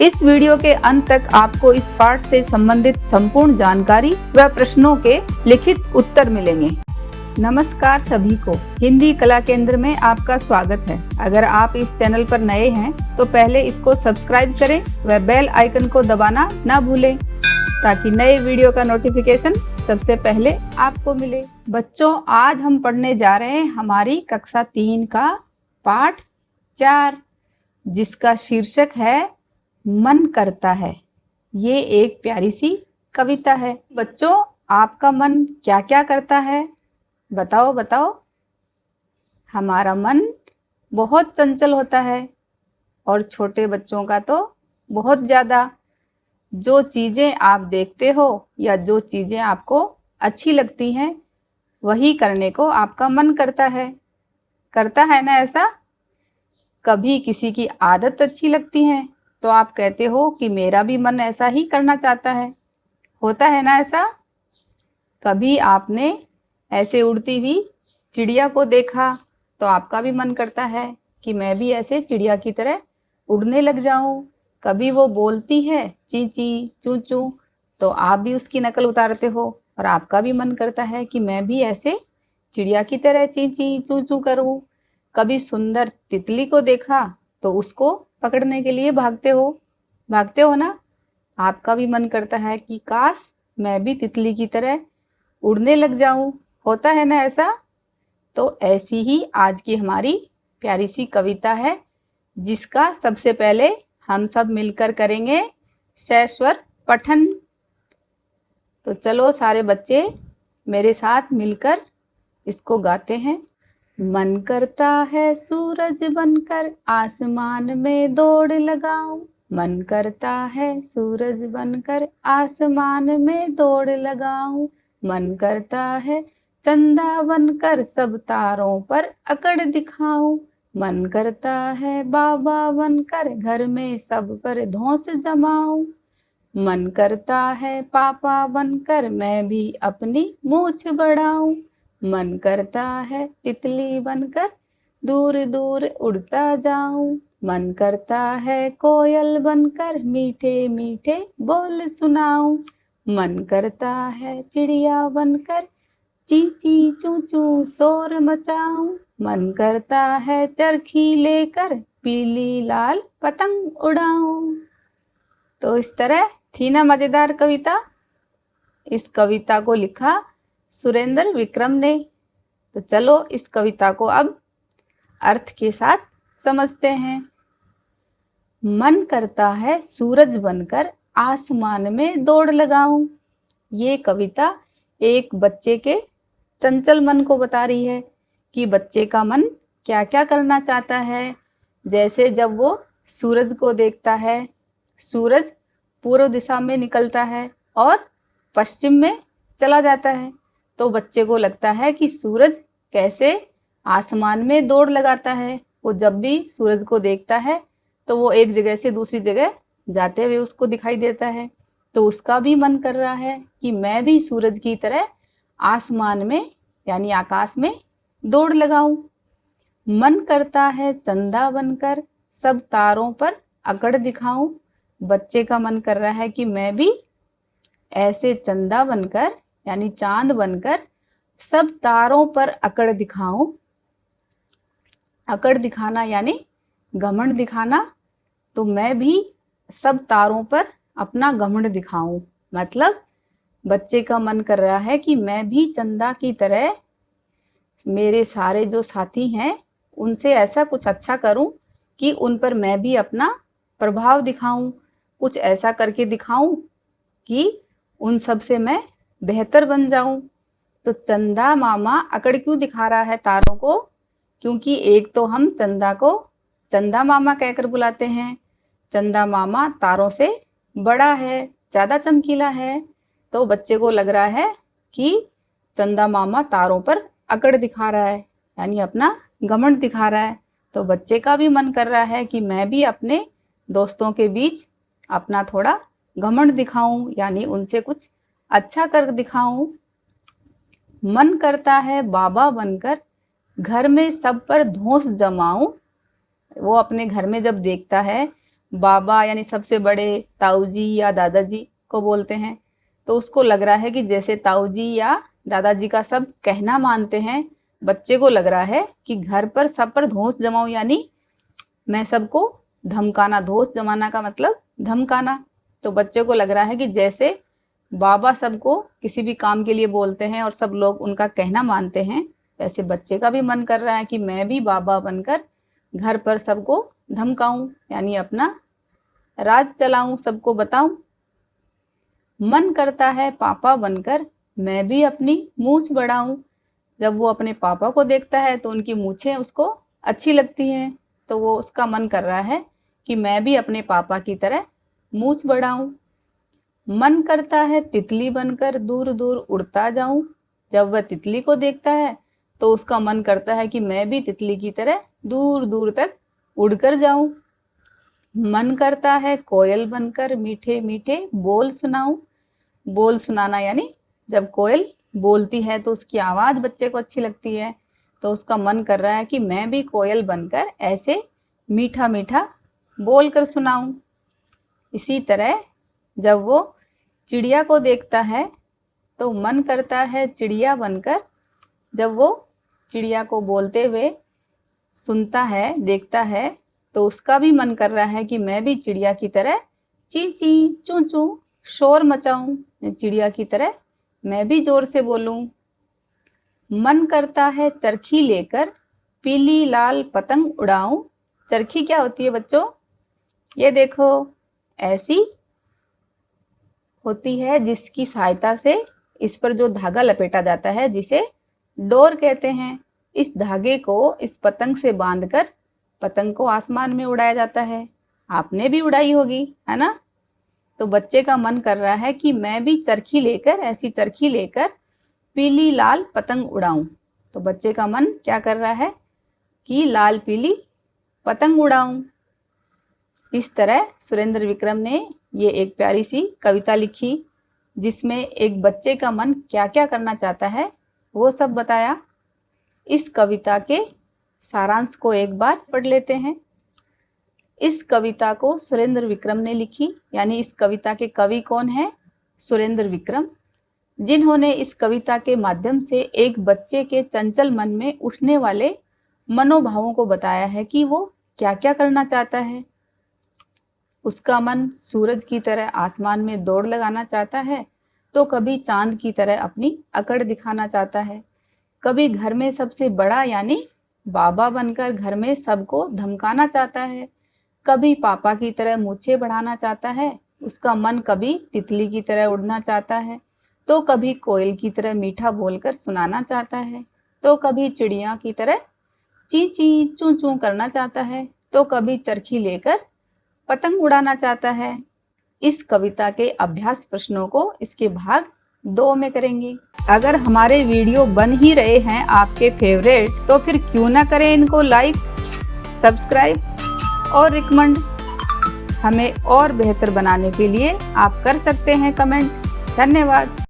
इस वीडियो के अंत तक आपको इस पाठ से संबंधित संपूर्ण जानकारी व प्रश्नों के लिखित उत्तर मिलेंगे। नमस्कार सभी को, हिंदी कला केंद्र में आपका स्वागत है। अगर आप इस चैनल पर नए हैं तो पहले इसको सब्सक्राइब करें व बेल आइकन को दबाना ना भूलें ताकि नए वीडियो का नोटिफिकेशन सबसे पहले आपको मिले। बच्चों, आज हम पढ़ने जा रहे हैं हमारी कक्षा 3 का पाठ 4, जिसका शीर्षक है मन करता है। ये एक प्यारी सी कविता है। बच्चों, आपका मन क्या क्या करता है? बताओ बताओ। हमारा मन बहुत चंचल होता है और छोटे बच्चों का तो बहुत ज़्यादा। जो चीज़ें आप देखते हो या जो चीज़ें आपको अच्छी लगती हैं वही करने को आपका मन करता है ना ऐसा? कभी किसी की आदत अच्छी लगती है तो आप कहते हो कि मेरा भी मन ऐसा ही करना चाहता है। होता है ना ऐसा? कभी आपने ऐसे उड़ती हुई चिड़िया को देखा तो आपका भी मन करता है कि मैं भी ऐसे चिड़िया की तरह उड़ने लग जाऊं। कभी वो बोलती है ची ची चू चू तो आप भी उसकी नकल उतारते हो और आपका भी मन करता है कि मैं भी ऐसे चिड़िया की तरह ची ची चू चू करूं। कभी सुंदर तितली को देखा तो उसको पकड़ने के लिए भागते हो ना? आपका भी मन करता है कि काश मैं भी तितली की तरह उड़ने लग जाऊं। होता है ना ऐसा? तो ऐसी ही आज की हमारी प्यारी सी कविता है, जिसका सबसे पहले हम सब मिलकर करेंगे सस्वर पठन। तो चलो सारे बच्चे मेरे साथ मिलकर इसको गाते हैं। मन करता है सूरज बनकर आसमान में दौड़ लगाऊं। मन करता है सूरज बनकर आसमान में दौड़ लगाऊं। मन करता है चंदा बनकर सब तारों पर अकड़ दिखाऊं। मन करता है बाबा बनकर घर में सब पर धौंस जमाऊं। मन करता है पापा बनकर मैं भी अपनी मूछ बढ़ाऊं। मन करता है तितली बनकर दूर दूर उड़ता जाऊं। मन करता है कोयल बनकर मीठे मीठे बोल सुनाऊं। मन करता है चिड़िया बनकर ची ची चू चू शोर मचाऊं। मन करता है चरखी लेकर पीली लाल पतंग उड़ाऊं। तो इस तरह थी ना मजेदार कविता? इस कविता को लिखा सुरेंद्र विक्रम ने। तो चलो इस कविता को अब अर्थ के साथ समझते हैं। मन करता है सूरज बनकर आसमान में दौड़ लगाऊं। ये कविता एक बच्चे के चंचल मन को बता रही है कि बच्चे का मन क्या क्या करना चाहता है। जैसे जब वो सूरज को देखता है, सूरज पूर्व दिशा में निकलता है और पश्चिम में चला जाता है, तो बच्चे को लगता है कि सूरज कैसे आसमान में दौड़ लगाता है। वो जब भी सूरज को देखता है तो वो एक जगह से दूसरी जगह जाते हुए उसको दिखाई देता है। तो उसका भी मन कर रहा है कि मैं भी सूरज की तरह आसमान में यानी आकाश में दौड़ लगाऊं। मन करता है चंदा बनकर सब तारों पर अकड़ दिखाऊं। बच्चे का मन कर रहा है कि मैं भी ऐसे चंदा बनकर यानी चांद बनकर सब तारों पर अकड़ दिखाऊं। अकड़ दिखाना यानी घमंड दिखाना। तो मैं भी सब तारों पर अपना घमंड दिखाऊं। मतलब बच्चे का मन कर रहा है कि मैं भी चंदा की तरह मेरे सारे जो साथी हैं उनसे ऐसा कुछ अच्छा करूं कि उन पर मैं भी अपना प्रभाव दिखाऊं। कुछ ऐसा करके दिखाऊं कि उन सब से मैं बेहतर बन जाऊं। तो चंदा मामा अकड़ क्यों दिखा रहा है तारों को? क्योंकि एक तो हम चंदा को चंदा मामा कहकर बुलाते हैं। चंदा मामा तारों से बड़ा है, ज़्यादा चमकीला है। तो बच्चे को लग रहा है कि चंदा मामा तारों पर अकड़ दिखा रहा है यानी अपना घमंड दिखा रहा है। तो बच्चे का भी मन कर रहा है कि मैं भी अपने दोस्तों के बीच अपना थोड़ा घमंड दिखाऊं यानी उनसे कुछ अच्छा कर दिखाऊं। मन करता है बाबा बनकर घर में सब पर धौंस जमाऊं। वो अपने घर में जब देखता है बाबा यानी सबसे बड़े ताऊजी या दादाजी को बोलते हैं, तो उसको लग रहा है कि जैसे ताऊजी या दादाजी का सब कहना मानते हैं। बच्चे को लग रहा है कि घर पर सब पर धौंस जमाऊं, यानी मैं सबको धमकाना। धौंस जमाना का मतलब धमकाना। तो बच्चे को लग रहा है कि जैसे बाबा सबको किसी भी काम के लिए बोलते हैं और सब लोग उनका कहना मानते हैं, वैसे बच्चे का भी मन कर रहा है कि मैं भी बाबा बनकर घर पर सबको धमकाऊं, यानी अपना राज चलाऊं, सबको बताऊं। मन करता है पापा बनकर मैं भी अपनी मूंछ बढ़ाऊं। जब वो अपने पापा को देखता है तो उनकी मूंछें उसको अच्छी लगती हैं, तो वो उसका मन कर रहा है कि मैं भी अपने पापा की तरह मूंछ बढ़ाऊं। मन करता है तितली बनकर दूर दूर उड़ता जाऊं। जब वह तितली को देखता है तो उसका मन करता है कि मैं भी तितली की तरह दूर दूर तक उड़कर जाऊं। मन करता है कोयल बनकर मीठे मीठे बोल सुनाऊं। बोल सुनाना यानी जब कोयल बोलती है तो उसकी आवाज बच्चे को अच्छी लगती है, तो उसका मन कर रहा है कि मैं भी कोयल बनकर ऐसे मीठा मीठा बोल कर सुनाऊं। इसी तरह जब वो चिड़िया को देखता है तो मन करता है चिड़िया बनकर जब वो चिड़िया को बोलते हुए सुनता है, देखता है, तो उसका भी मन कर रहा है कि मैं भी चिड़िया की तरह ची ची चू चू शोर मचाऊं। चिड़िया की तरह मैं भी जोर से बोलूं। मन करता है चरखी लेकर पीली लाल पतंग उड़ाऊं। चरखी क्या होती है बच्चों? ये देखो, ऐसी होती है जिसकी सहायता से इस पर जो धागा लपेटा जाता है जिसे डोर कहते हैं। इस धागे को इस पतंग से बांधकर पतंग को आसमान में उड़ाया जाता है। आपने भी उड़ाई होगी, है ना? तो बच्चे का मन कर रहा है कि मैं भी चरखी लेकर, ऐसी चरखी लेकर पीली लाल पतंग उड़ाऊं। तो बच्चे का मन क्या कर रहा है कि लाल पीली पतंग उड़ाऊं। इस तरह सुरेंद्र विक्रम ने ये एक प्यारी सी कविता लिखी जिसमें एक बच्चे का मन क्या क्या करना चाहता है वो सब बताया। इस कविता के सारांश को एक बार पढ़ लेते हैं। इस कविता को सुरेंद्र विक्रम ने लिखी, यानी इस कविता के कवि कौन है? सुरेंद्र विक्रम, जिन्होंने इस कविता के माध्यम से एक बच्चे के चंचल मन में उठने वाले मनोभावों को बताया है कि वो क्या क्या करना चाहता है। उसका मन सूरज की तरह आसमान में दौड़ लगाना चाहता है, तो कभी चांद की तरह अपनी अकड़ दिखाना चाहता है, कभी घर में सबसे बड़ा यानी बाबा बनकर घर में सबको धमकाना चाहता है, कभी पापा की तरह मूछें बढ़ाना चाहता है। उसका मन कभी तितली की तरह उड़ना चाहता है, तो कभी कोयल की तरह मीठा बोलकर सुनाना चाहता है, तो कभी चिड़िया की तरह ची ची चू चू करना चाहता है, तो कभी चरखी लेकर पतंग उड़ाना चाहता है। इस कविता के अभ्यास प्रश्नों को इसके भाग 2 में करेंगे। अगर हमारे वीडियो बन ही रहे हैं आपके फेवरेट, तो फिर क्यों ना करें इनको लाइक, सब्सक्राइब और रिकमेंड। हमें और बेहतर बनाने के लिए आप कर सकते हैं कमेंट। धन्यवाद।